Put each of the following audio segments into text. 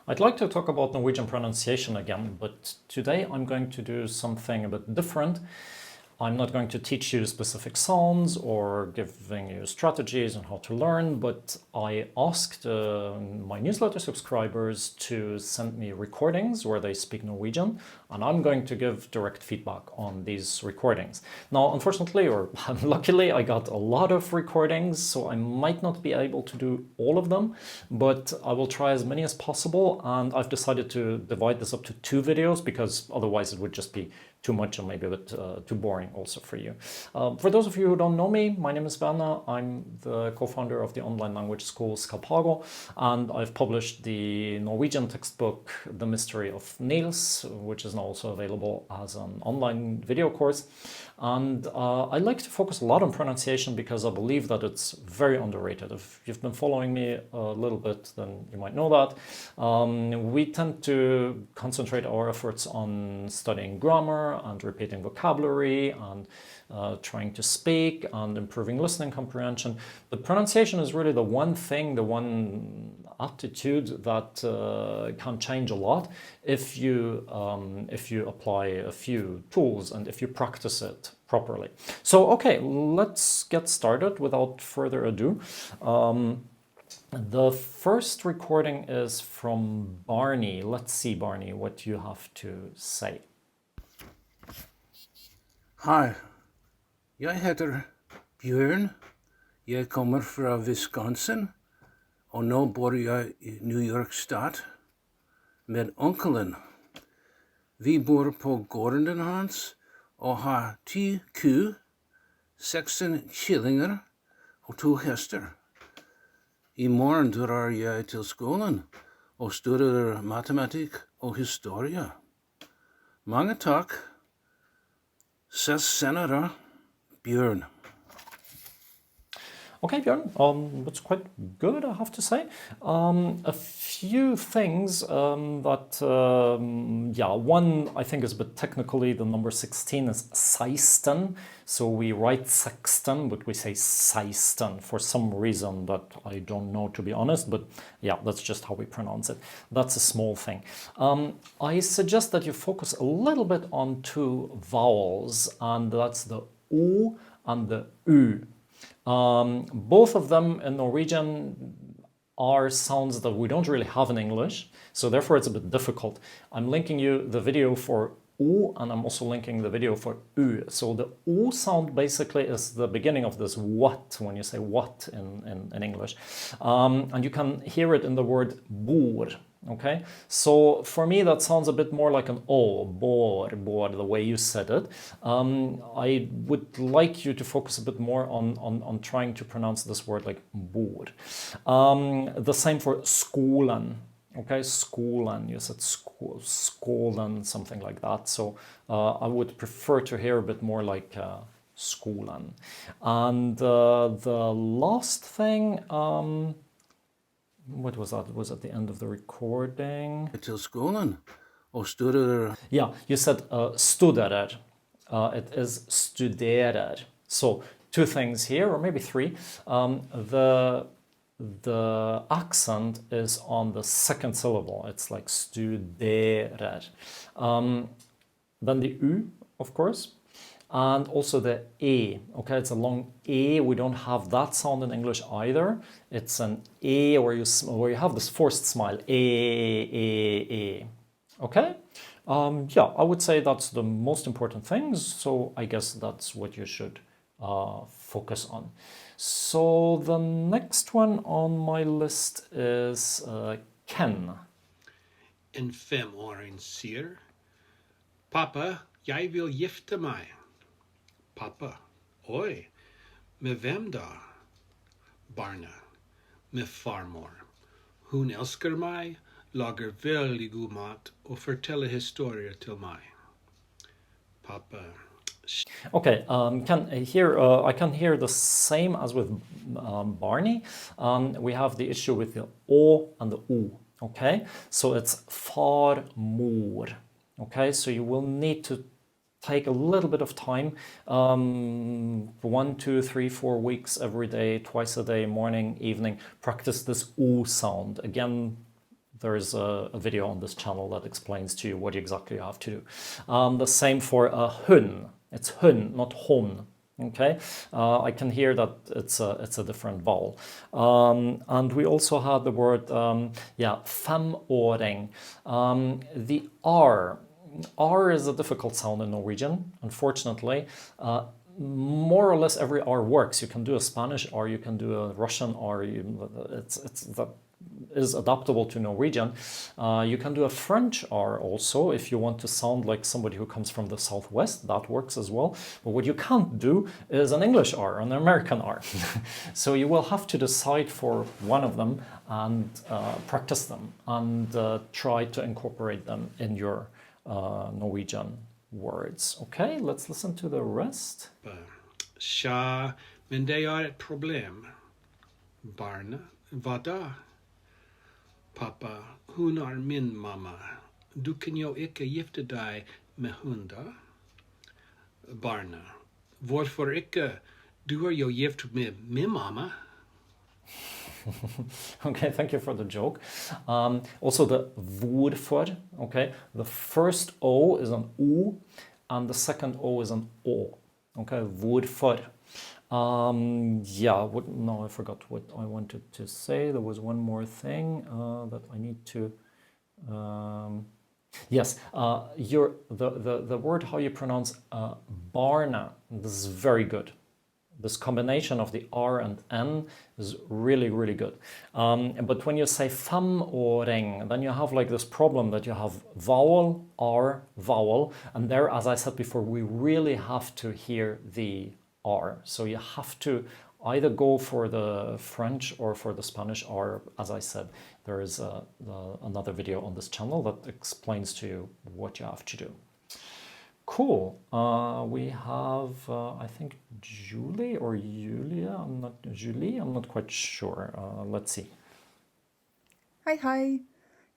I'd like to talk about Norwegian pronunciation again, but today I'm going to do something a bit different. I'm not going to teach you specific sounds or giving you strategies on how to learn, but I asked my newsletter subscribers to send me recordings where they speak Norwegian, and I'm going to give direct feedback on these recordings. Now, unfortunately, or luckily, I got a lot of recordings, so I might not be able to do all of them, but I will try as many as possible, and I've decided to divide this up to 2 videos because otherwise it would just be too much and maybe a bit too boring also for you. For those of you who don't know me, my name is Werner. I'm the co-founder of the online language school Skype, and I've published the Norwegian textbook The Mystery of Niels, which is now also available as an online video course. And I like to focus a lot on pronunciation because I believe that it's very underrated. If you've been following me a little bit, then you might know that. We tend to concentrate our efforts on studying grammar and repeating vocabulary and trying to speak and improving listening comprehension. But pronunciation is really the one thing, the one aptitude that can change a lot if you apply a few tools and if you practice it properly. So, okay, let's get started without further ado. The first recording is from Barney. Let's see, Barney, what you have to say. Hei, jeg heter Bjørn. Jeg kommer fra Wisconsin, og nå bor jeg i New York stat med onkelen. Vi bor på gården hans og har 10 ku, 16 kyllinger og 2 hester. I morgen drar jeg til skolen og studerer matematikk og historie. Mange takk. Ses senere, Bjørn. Okay, Bjørn, that's quite good, I have to say. A few things that, one I think is a bit technically, the number 16 is 16, so we write sexton, but we say 16 for some reason that I don't know, to be honest, but yeah, that's just how we pronounce it. That's a small thing. I suggest that you focus a little bit on 2 vowels, and that's the O and the U. Both of them in Norwegian are sounds that we don't really have in English, so therefore it's a bit difficult. I'm linking you the video for O, and I'm also linking the video for U. So the O sound basically is the beginning of this what, when you say what in English. And you can hear it in the word bor. Okay, so for me that sounds a bit more like an O, bor, the way you said it. I would like you to focus a bit more on trying to pronounce this word like bor. The same for skolen. Okay, skolen, you said skolen, something like that. So I would prefer to hear a bit more like skolen. And the last thing, what was that? Was at the end of the recording. Til skolen og studerer. Yeah, you said studerer. It is studerer. So 2 things here, or maybe 3. The accent is on the 2nd syllable. It's like studerer. Then the U, of course. And also the E, okay, it's a long E. We don't have that sound in English either. It's an E where you have this forced smile, E. Okay? Yeah, I would say that's the most important things, so I guess that's what you should focus on. So the next one on my list is Ken. En 5-åring sier, Pappa, jeg vil gifte meg. Pappa, oi, med hvem da? Barna, med farmor. Hun elsker meg, lager veldig god mat og forteller historier til meg. Pappa. Okay, I can hear the same as with Barney. We have the issue with the O and the U. Okay, so it's farmor. Okay, so you will need to take a little bit of time, 1, 2, 3, 4 weeks every day, twice a day, morning, evening, practice this O sound. Again, there is a video on this channel that explains to you what exactly you have to do. The same for hun. It's hun, not hon. Okay, I can hear that it's a different vowel. And we also had the word, femåring. The R. R is a difficult sound in Norwegian, unfortunately. More or less every R works. You can do a Spanish R, you can do a Russian R. That is adaptable to Norwegian. You can do a French R also if you want to sound like somebody who comes from the Southwest. That works as well. But what you can't do is an English R, an American R. So you will have to decide for one of them and practice them and try to incorporate them in your Norwegian words. Okay, let's listen to the rest. Tja, men det ett problem. Barna, vad då? Pappa, hon min mamma. Du kan ju inte gifta dig med hon då? Barna, varför inte? Du ju gift med min mamma. Okay, thank you for the joke. Also the hvorfor, okay? The first O is an O and the second O is an O. Okay, hvorfor. No, I forgot what I wanted to say. There was one more thing that I need to... Yes, the word how you pronounce barna, this is very good. This combination of the R and N is really, really good. But when you say femåring, then you have like this problem that you have vowel, R, vowel. And there, as I said before, we really have to hear the R. So you have to either go for the French or for the Spanish R. As I said, there is another video on this channel that explains to you what you have to do. Cool. We have, I think, Julie or Julia. I'm not quite sure. Let's see. Hei.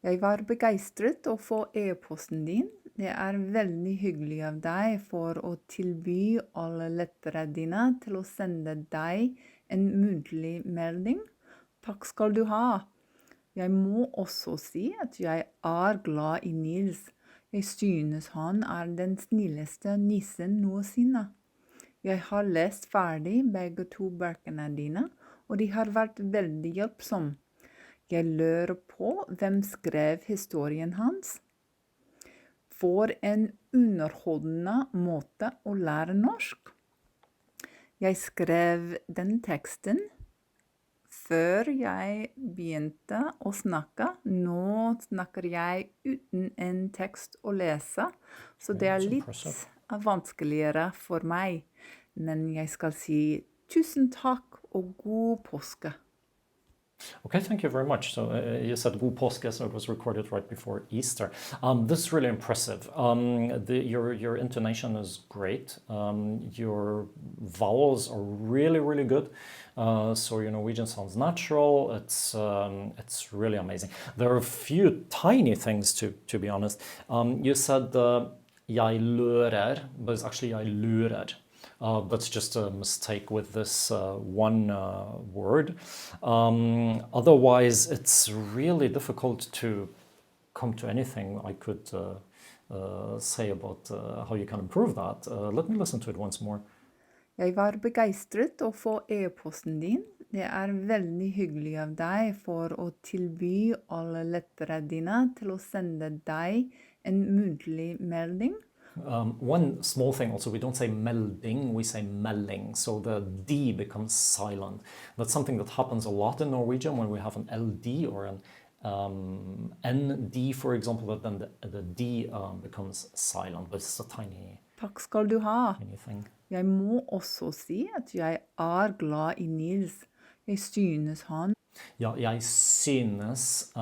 Jeg var begeistret å få e-posten din. Det veldig hyggelig av deg for å tilby alle lettere dine til å sende deg en muntlig melding. Takk skal du ha. Jeg må også si at jeg glad i Nils. Jeg synes han den snilleste nissen noensinne. Jeg har lest ferdig begge to bøkene dine, og de har vært veldig hjelpsomme. Jeg lurer på hvem skrev historien hans. For en underholdende måte å lære norsk. Jeg skrev den teksten før jeg begynte å snakke. Nå snakker jeg uten en tekst å lese, så det litt vanskeligere for meg. Men jeg skal si tusen takk og god påske. Okay, thank you very much. So you said God påske, so it was recorded right before Easter. This is really impressive. Your intonation is great. Your vowels are really, really good. So your Norwegian sounds natural. It's really amazing. There are a few tiny things to be honest. You said jeg lurer, but it's actually jeg lurer. That's just a mistake with this one word. Otherwise, it's really difficult to come to anything I could say about how you can improve that. Let me listen to it once more. Jeg var begeistret å få e-posten din. Det veldig hyggelig av deg for å tilby alle lettere dine til å sende deg en muntlig melding. One small thing also, we don't say melding, we say melding, so the D becomes silent. That's something that happens a lot in Norwegian when we have an LD or an ND, for example, that then the D becomes silent, but it's a tiny, Takk skal du ha. tiny thing. Jeg må også si at jeg glad i Nils. Jeg synes han. Ja, jeg synes...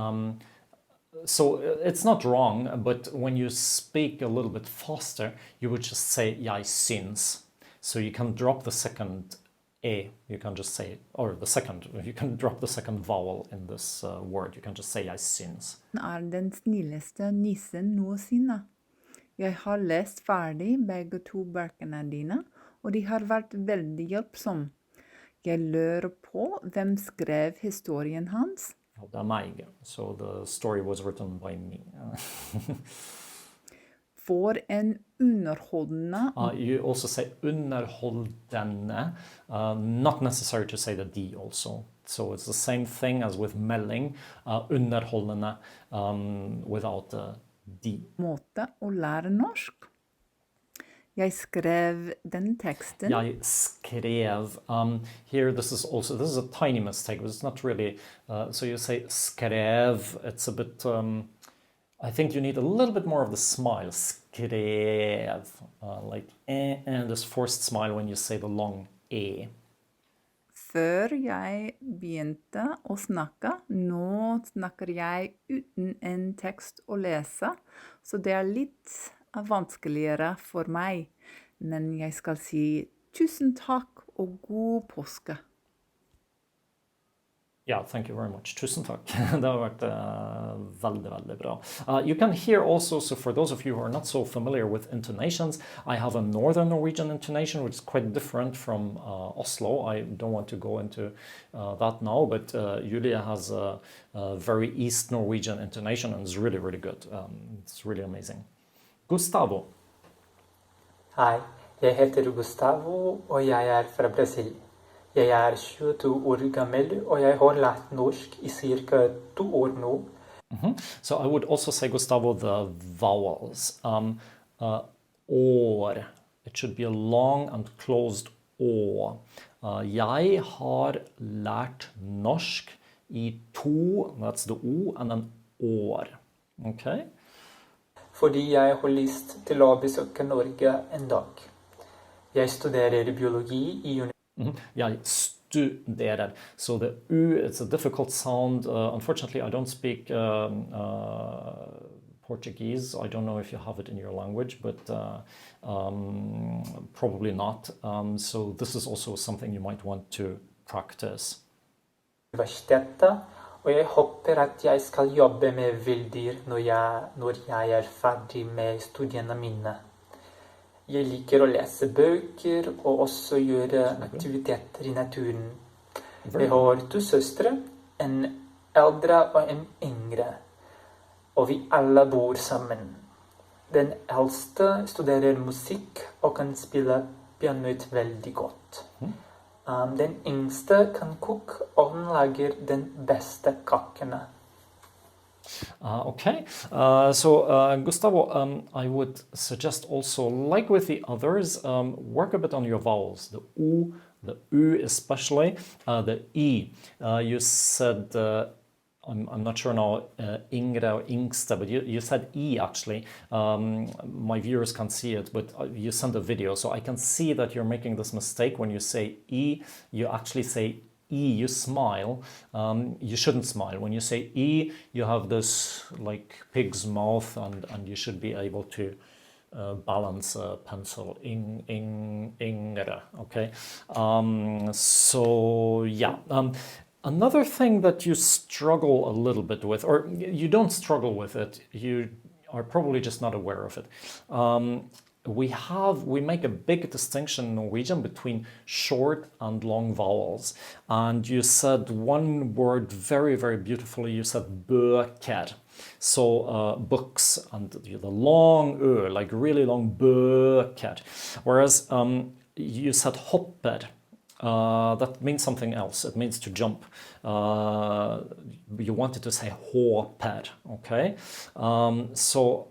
So it's not wrong, but when you speak a little bit faster, you would just say jeg syns. So you can drop the second E, you can just say, or you can drop the second vowel in this word. You can just say jeg syns. Han den snilleste nissen noensinne. Jeg har lest ferdig begge to bøkene dine, og de har vært veldig hjelpsomme. Jeg lurer på hvem skrev historien hans. Ja, det er meg. So the story was written by me. For en underholdende You also say underholdende, not necessary to say the D also. So it's the same thing as with melding, underholdende without the D. måte å lære norsk. Jeg skrev den teksten. Jeg skrev. Here, this is a tiny mistake, but it's not really. So you say skrev. It's a bit. I think you need a little bit more of the smile. Skrev, like and this forced smile when you say the long e. Før jeg begynte å snakke, nå snakker jeg uten en tekst å lese, så det er litt vanskeligere for meg. Men jeg skal si tusen takk og god påske. Yeah, thank you very much. Tusen takk. Det har vært veldig, veldig bra. You can hear also, so for those of you who are not so familiar with intonations, I have a Northern Norwegian intonation, which is quite different from Oslo. I don't want to go into that now, but Julia has a very East Norwegian intonation, and it's really, really good. It's really amazing. Gustavo. Hei, jeg heter Gustavo, og jeg er fra Brasil. Jeg er 22 år gammel, og jeg har lært norsk I cirka 2 år nå. So I would also say, Gustavo, the vowels. År. It should be a long and closed å. Jeg har lært norsk I 2, that's the O, and then år. Okay? Fordi jeg har lyst til å besøke Norge en dag. Jeg studerer biologi I Jeg studerer. So the U, it's a difficult sound. Unfortunately, I don't speak Portuguese. I don't know if you have it in your language, but probably not. So this is also something you might want to practice. Universitetet, og jeg håper at jeg skal jobbe med villdyr når jeg er ferdig med studiene mine. Jeg liker å lese bøker og også gjøre aktiviteter I naturen. Jeg har 2 søstre, en eldre og en yngre, og vi alle bor sammen. Den eldste studerer musikk og kan spille pianoet veldig godt. Den yngste kan koke, og hun lager den beste kakene. Okay, Gustavo, I would suggest also, like with the others, work a bit on your vowels. The U, the U especially, the E. You said, I'm not sure now, Ingre or Ingste, but you said E actually. My viewers can't see it, but you sent a video, so I can see that you're making this mistake. When you say E, you actually say E, you smile. You shouldn't smile. When you say E, you have this like pig's mouth, and you should be able to balance a pencil. Ingre, okay? So yeah. Another thing that you struggle a little bit with, or you don't struggle with it, you are probably just not aware of it. We make a big distinction in Norwegian between short and long vowels. And you said one word very, very beautifully. You said bøker. So books, and the long ø, like really long bøker. Whereas you said hopper. That means something else. It means to jump. You wanted to say håper, okay? So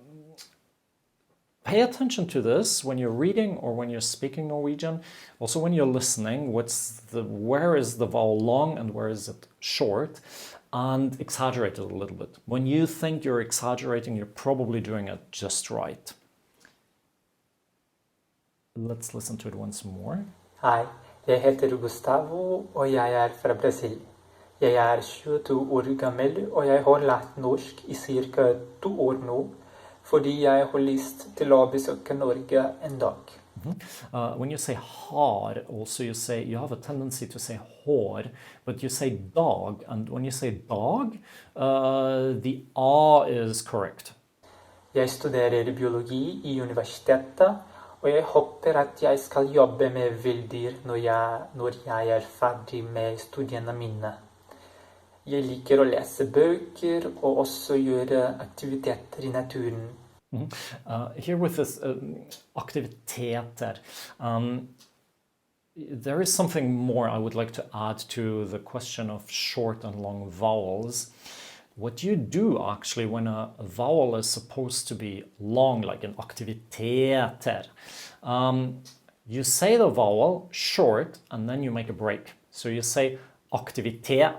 pay attention to this when you're reading or when you're speaking Norwegian. Also when you're listening, where is the vowel long and where is it short? And exaggerate it a little bit. When you think you're exaggerating, you're probably doing it just right. Let's listen to it once more. Hei, jeg heter Gustavo, og jeg er fra Brasil. Jeg er 22 år gammel, og jeg har lært norsk I cirka 2 år nå, fordi jeg har lyst til å besøke Norge en dag. When you say har, also you have a tendency to say hår, but you say dag, and when you say dag, the a is correct. Jeg studerer biologi I universitetet, og jeg håper at jeg skal jobbe med villdyr når jeg er ferdig med studiene mine. Jeg liker å lese bøker og også gjøre aktiviteter i naturen. Here with this aktiviteter, there is something more I would like to add to the question of short and long vowels. What you do actually when a vowel is supposed to be long, like an aktiviteter, you say the vowel short and then you make a break. So you say aktiviteter.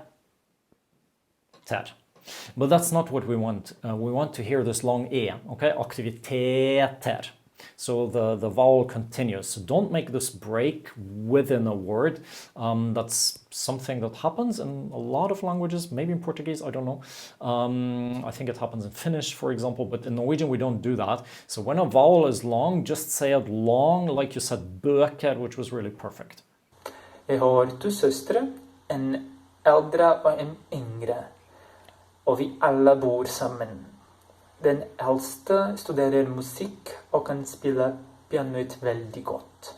But that's not what we want. We want to hear this long e, okay? Aktiviteter. So the vowel continues. So don't make this break within a word. That's something that happens in a lot of languages, maybe in Portuguese, I don't know. I think it happens in Finnish, for example, but in Norwegian we don't do that. So when a vowel is long, just say it long, like you said, bøker, which was really perfect. Jeg har to søstre, en eldre og en yngre. Og vi alle bor sammen. Den eldste studerer musikk og kan spille pianot veldig godt.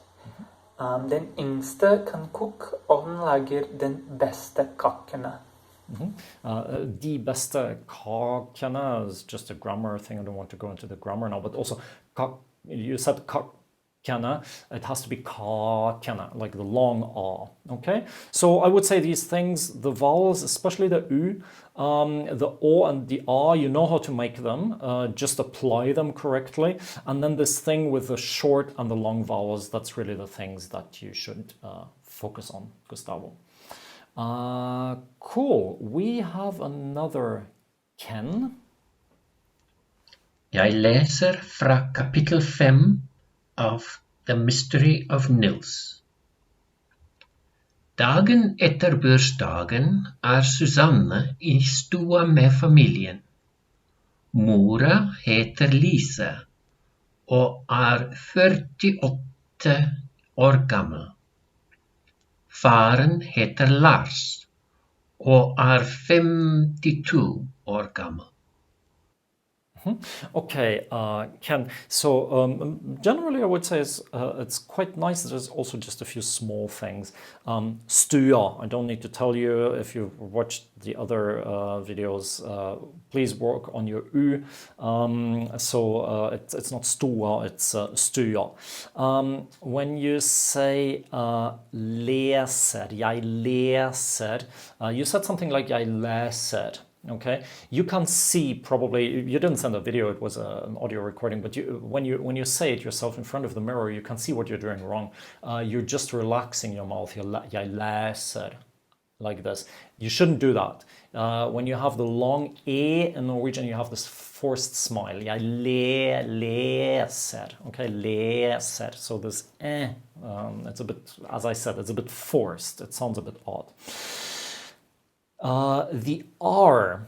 Den yngste kan koke, og hun lager den beste kakene. De beste kakene is just a grammar thing. I don't want to go into the grammar now, but also you said kakene. It has to be kakene, like the long a. Okay, so I would say these things, the vowels, especially the u, the o and the a, you know how to make them. Just apply them correctly, and then this thing with the short and the long vowels, that's really the things that you should focus on, Gustavo. Cool. We have another Ken. Jeg leser fra kapittel 5 av The Mystery of Nils. Dagen etter bursdagen Susanne i stua med familien. Mora heter Lise og 48 år gammel. Faren heter Lars og 52 år gammel. Okay, Ken. So generally, I would say it's quite nice. There's also just a few small things. Stua. I don't need to tell you if you've watched the other videos. Please work on your u. So it's not stua. It's stua. When you say leser, jeg leser, you said something like jeg leser. Okay, you can see probably, you didn't send a video, it was an audio recording, but when you say it yourself in front of the mirror, you can see what you're doing wrong. You're just relaxing your mouth. Jeg leser, like this. You shouldn't do that. When you have the long e in Norwegian, you have this forced smile. Jeg leser. Okay, leser. So this it's a bit, as I said, it's a bit forced. It sounds a bit odd. The R,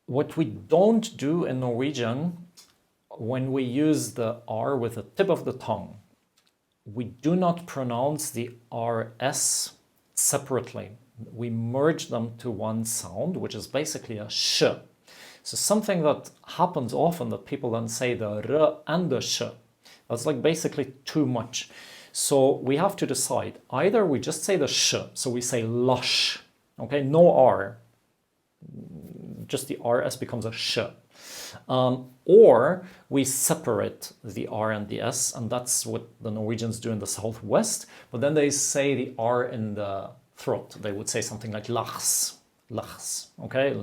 what we don't do in Norwegian, when we use the R with the tip of the tongue, we do not pronounce the RS separately. We merge them to one sound, which is basically a sh. So something that happens often, that people then say the r and the sh. That's like basically too much. So we have to decide. Either we just say the sh, so we say lush, okay, no R, just the RS becomes a sh. Or we separate the R and the S, and that's what the Norwegians do in the southwest, but then they say the R in the throat. They would say something like lachs, okay,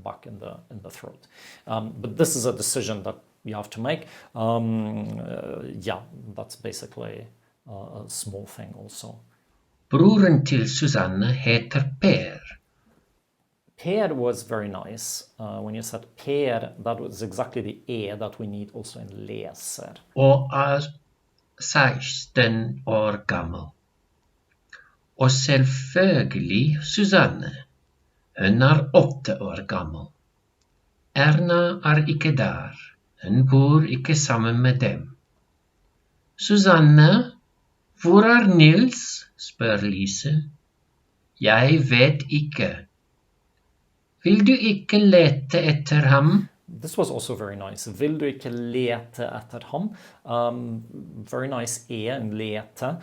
back in the throat. But this is a decision that you have to make. Yeah, that's basically a small thing also. Broren til Susanne heter Per. Per was very nice. When you said Per, that was exactly the E that we need also in leser. Og 16 år gammel. Og selvfølgelig Susanne. Hun 8 år gammel. Erna ikke der. Hun bor ikke sammen med dem. Susanne, hvor Nils? Spør Lise. Jeg vet ikke. Vil du ikke lete etter ham? This was also very nice. Vil du ikke lete etter ham? Very nice E in lete.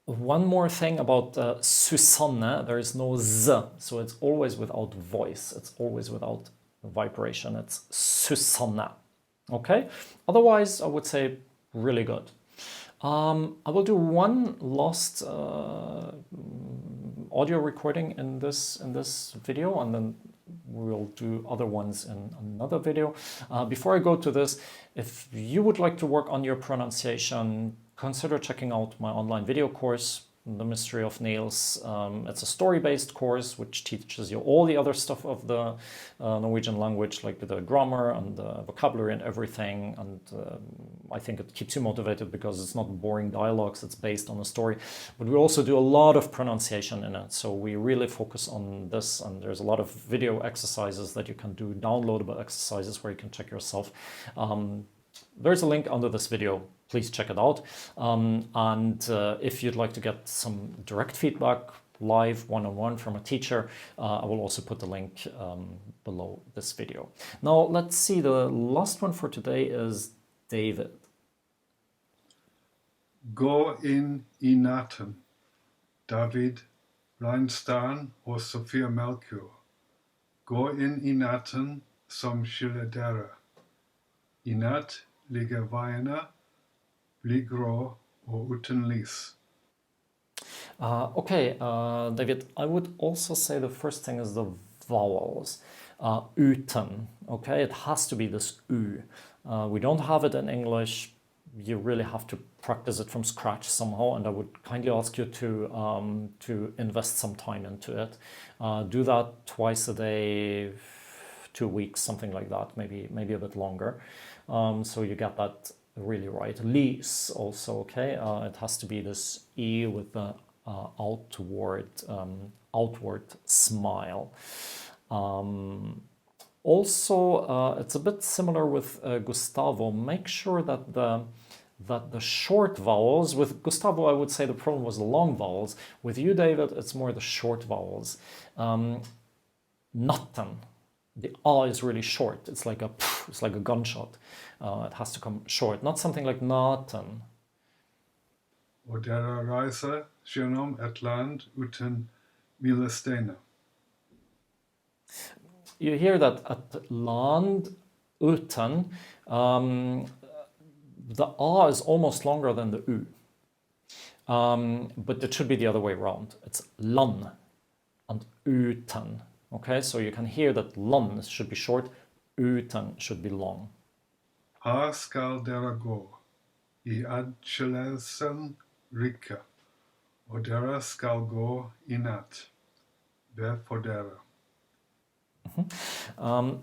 One more thing about Susanne, there is no z, so it's always without voice. It's always without vibration. It's Susanne. Okay? Otherwise, I would say really good. I will do one last audio recording in this video, and then we'll do other ones in another video. Before I go to this, if you would like to work on your pronunciation, consider checking out my online video course, The Mystery of Nails. It's a story-based course which teaches you all the other stuff of the Norwegian language, like the grammar and the vocabulary and everything. And I think it keeps you motivated because it's not boring dialogues, it's based on a story. But we also do a lot of pronunciation in it. So we really focus on this, and there's a lot of video exercises that you can do, downloadable exercises where you can check yourself. There's a link under this video. Please check it out. If you'd like to get some direct feedback, live, one-on-one from a teacher, I will also put the link below this video. Now, let's see. The last one for today is David. Gå inn I natten. David Reinstan og Sofia Melchior. Gå inn I natten som skiller dere. I natt ligger veiene blir grå og uten lys. Okay, David, I would also say the first thing is the vowels. Uten, okay, it has to be this U. We don't have it in English. You really have to practice it from scratch somehow, and I would kindly ask you to invest some time into it. Do that twice a day, 2 weeks, something like that, maybe a bit longer, so you get that really right. Lys also, okay, it has to be this E with the outward smile. Also, it's a bit similar with Gustavo. Make sure that the short vowels, with Gustavo I would say the problem was the long vowels. With you, David, it's more the short vowels. Natten, the A is really short. It's like a gunshot. It has to come short, not something like natten. Og dere reiser gjennom et land uten milesteiner. You hear that at land uten, the A is almost longer than the U. But it should be the other way around. It's land and uten. Okay, so you can hear that land should be short, uten should be long. Her skal dere gå, I adskillelsen rike, og dere skal gå I natt. Be for dere.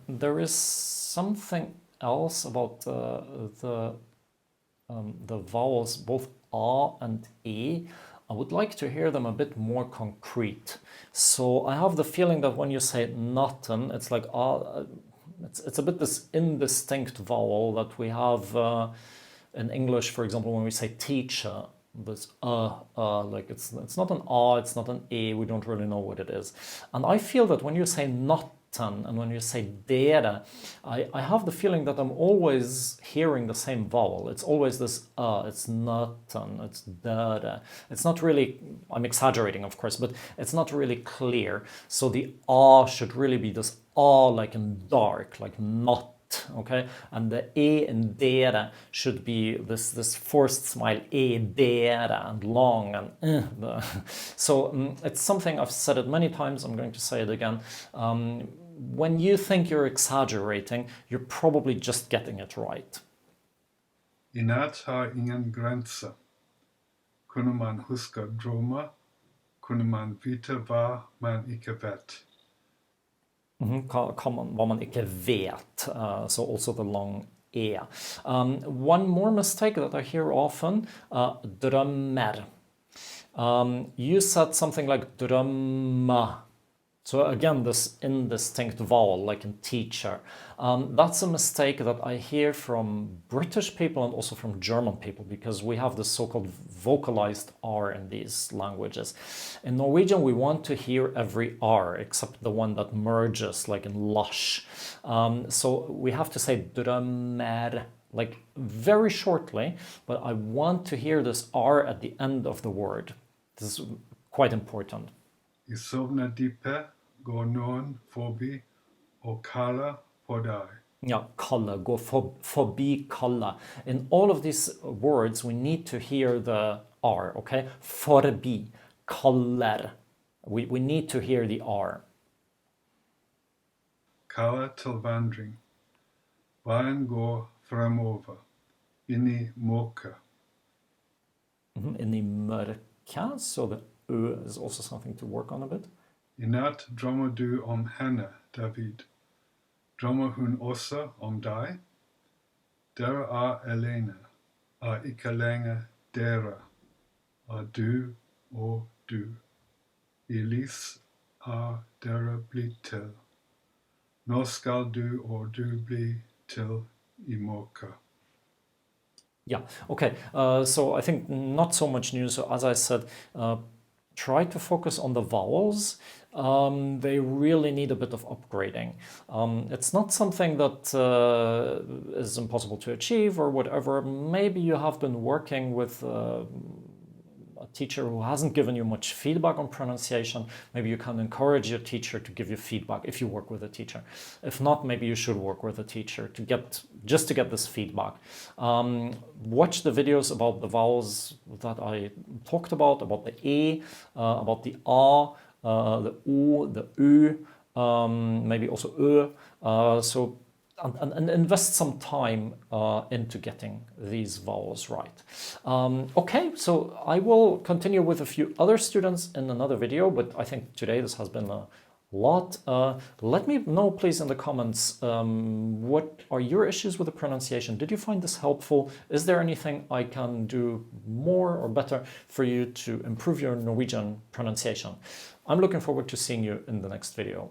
There is something else about the vowels, both A and E. I would like to hear them a bit more concrete. So I have the feeling that when you say natten, it's like it's a bit this indistinct vowel that we have in English, for example, when we say teacher. This like it's not an A, it's not an E, we don't really know what it is. And I feel that when you say natten and when you say dere, I have the feeling that I'm always hearing the same vowel. It's always this it's natten, it's dere. It's not really, I'm exaggerating of course, but it's not really clear. So the A should really be this A like in dark, like not. Okay, and the E in dere should be this forced smile, E dere, and long and so it's something I've said it many times. I'm going to say it again. When you think you're exaggerating, you're probably just getting it right. I natt har ingen grense. Kunne man huske drømmer, kunne man vite hva man ikke vet. Hva man ikke vet, so also the long E. One more mistake that I hear often, drømmer. You said something like drømme. So again, this indistinct vowel, like in teacher. That's a mistake that I hear from British people and also from German people, because we have this so-called vocalized R in these languages. In Norwegian, we want to hear every R, except the one that merges, like in lush. So we have to say drømmer, like very shortly, but I want to hear this R at the end of the word. This is quite important. I sovna dipe, går noen forbi, og kaller på deg. Yeah, kalle, go forbi kalle. In all of these words, we need to hear the R, okay? Forbi, kaller. We need to hear the R. Kaller til vandring. Veien går fremover, inn i mørket. In the mørke, so the Ø is also something to work on a bit. I natt drømmer du om henne, David. Drømmer hun også om deg? Dere alene, ikke lenger dere, du og du. I lys dere blitt til. Nå skal du og du bli til i mørket. Yeah, okay. So I think not so much news. So as I said, try to focus on the vowels. They really need a bit of upgrading. It's not something that is impossible to achieve or whatever. Maybe you have been working with a teacher who hasn't given you much feedback on pronunciation. Maybe you can encourage your teacher to give you feedback if you work with a teacher. If not, maybe you should work with a teacher to get this feedback. Watch the videos about the vowels that I talked about the E, about the A, the U, the Ö, maybe also Ö. And invest some time into getting these vowels right. Okay, so I will continue with a few other students in another video, but I think today this has been a lot. Let me know, please, in the comments, what are your issues with the pronunciation? Did you find this helpful? Is there anything I can do more or better for you to improve your Norwegian pronunciation? I'm looking forward to seeing you in the next video.